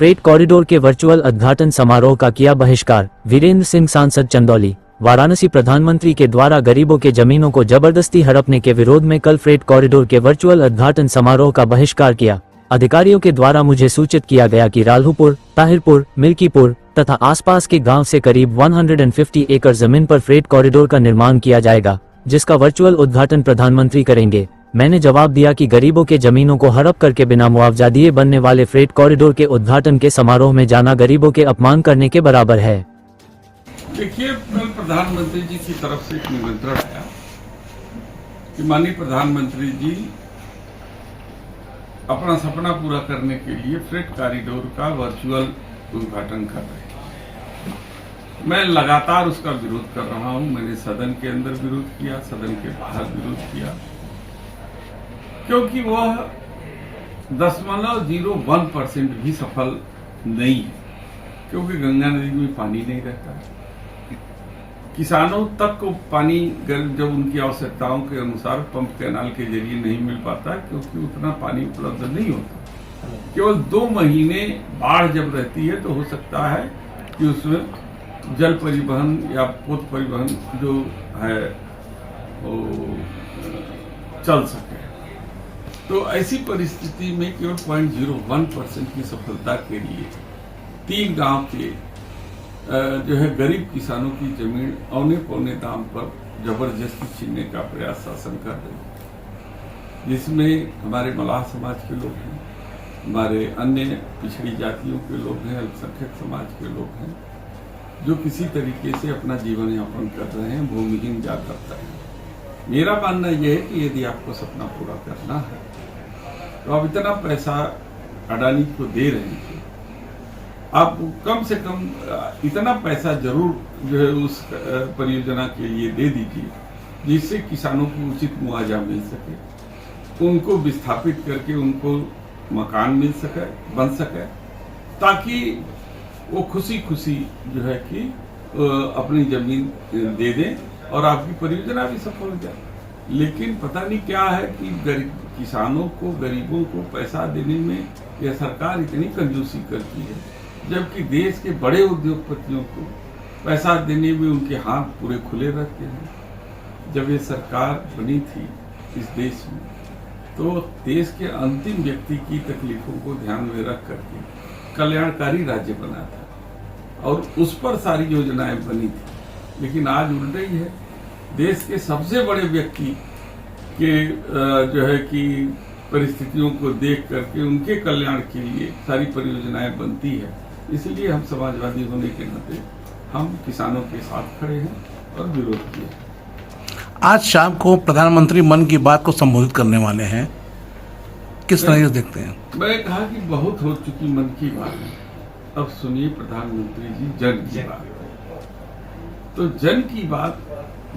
Freight corridor के virtual उद्घाटन समारोह का किया बहिष्कार। वीरेंद्र सिंह सांसद चंदौली। वाराणसी। प्रधानमंत्री के द्वारा गरीबों के जमीनों को जबरदस्ती हड़पने के विरोध में कल फ्रेट कॉरिडोर के वर्चुअल उद्घाटन समारोह का बहिष्कार किया। अधिकारियों के द्वारा मुझे सूचित किया गया कि राल्हुपुर, ताहिरपुर, मिल्कीपुर तथा आसपास के गांव से करीब 150 एकड़ जमीन पर फ्रेट कॉरिडोर का निर्माण किया जाएगा, जिसका वर्चुअल उद्घाटन प्रधानमंत्री करेंगे। मैंने जवाब दिया कि गरीबों के जमीनों को हड़प करके बिना मुआवजा दिए बनने वाले फ्रेट कॉरिडोर के उद्घाटन के समारोह में जाना गरीबों के अपमान करने के बराबर है। देखिए, कल प्रधानमंत्री जी की तरफ से एक निमंत्रण आया कि माननीय प्रधानमंत्री जी अपना सपना पूरा करने के लिए फ्रेट कॉरिडोर का वर्चुअल उद्घाटन कर रहे हैं। मैं लगातार उसका विरोध कर रहा हूं। मैंने सदन के अंदर विरोध किया, सदन के बाहर विरोध किया, क्योंकि वह 0.01% भी सफल नहीं है, क्योंकि गंगा नदी में पानी नहीं रहता है। किसानों तक को पानी जब उनकी आवश्यकताओं के अनुसार पंप कैनाल के जरिए नहीं मिल पाता है, क्योंकि उतना पानी उपलब्ध नहीं होता। केवल 2 महीने बाढ़ जब रहती है तो हो सकता है कि उसमें जल परिवहन या पोत परिवहन जो है वो चल सके। तो ऐसी परिस्थिति में केवल 0.01% की सफलता के लिए 3 गांव के जो है गरीब किसानों की जमीन औने पौने दाम पर जबरदस्ती छीनने का प्रयास शासन कर रहे हैं, जिसमें हमारे मलाह समाज के लोग हैं, हमारे अन्य पिछड़ी जातियों के लोग हैं, अल्पसंख्यक समाज के लोग हैं, जो किसी तरीके से अपना जीवन यापन कर रहे हैं, भूमिहीन जाकर हैं। मेरा मानना यह है कि यदि आपको सपना पूरा करना है तो आप इतना पैसा अडानी को दे रहे हैं, आप कम से कम इतना पैसा जरूर जो है उस परियोजना के लिए दे दीजिए, जिससे किसानों को उचित मुआवजा मिल सके, उनको विस्थापित करके उनको मकान मिल सके, बन सके, ताकि वो खुशी खुशी जो है कि अपनी जमीन दे दें और आपकी परियोजना भी सफल हो जाए। लेकिन पता नहीं क्या है कि किसानों को, गरीबों को पैसा देने में यह सरकार इतनी कंजूसी करती है, जबकि देश के बड़े उद्योगपतियों को पैसा देने में उनके हाथ पूरे खुले रहते हैं। जब ये सरकार बनी थी इस देश में, तो देश के अंतिम व्यक्ति की तकलीफों को ध्यान में रख करके कल्याणकारी राज्य बना था और उस पर सारी योजनाएं बनी थी। लेकिन आज उल्टा ही है, देश के सबसे बड़े व्यक्ति के जो है कि परिस्थितियों को देख करके उनके कल्याण के लिए सारी परियोजनाएं बनती है। इसलिए हम समाजवादी होने के नाते हम किसानों के साथ खड़े हैं और विरोध किए। आज शाम को प्रधानमंत्री मन की बात को संबोधित करने वाले हैं, किस तरह से देखते हैं? मैं कहा कि बहुत हो चुकी मन की बात है, अब सुनिए प्रधानमंत्री जी जन की बात। तो जन की बात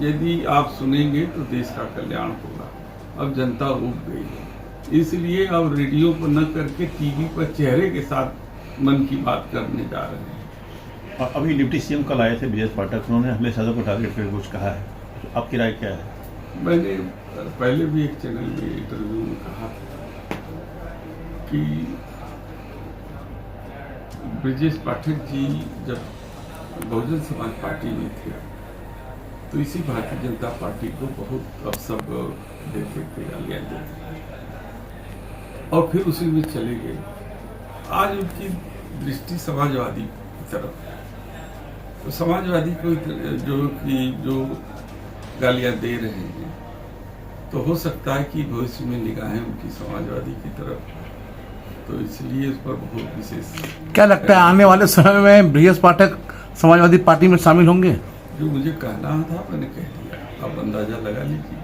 यदि आप सुनेंगे तो देश का कल्याण होगा। अब जनता उब गई है, इसलिए अब रेडियो पर न करके टीवी पर चेहरे के साथ मन की बात करने जा रहे हैं। अभी डिप्टी सीएम कल आए थे ब्रिजेश पाठक, उन्होंने अखिलेश यादव को टारगेट करके कुछ कहा है, तो आपकी राय क्या है? मैंने पहले भी एक चैनल में इंटरव्यू में कहा था कि ब्रिजेश पाठक जी जब बहुजन समाज पार्टी में थे तो इसी भारतीय जनता पार्टी को बहुत अवसर देते थे, गालियां देते थे और फिर उसी में चले गए। आज उनकी दृष्टि समाजवादी की तरफ है, तो समाजवादी को जो गालियां दे रहे हैं, तो हो सकता है कि भविष्य में निगाहें उनकी समाजवादी की तरफ, तो इसलिए उस पर बहुत विशेष। क्या लगता है आने वाले समय में ब्रिजेश पाठक समाजवादी पार्टी में शामिल होंगे? जो मुझे कहना था मैंने कह दिया, आप अंदाजा लगा लीजिए।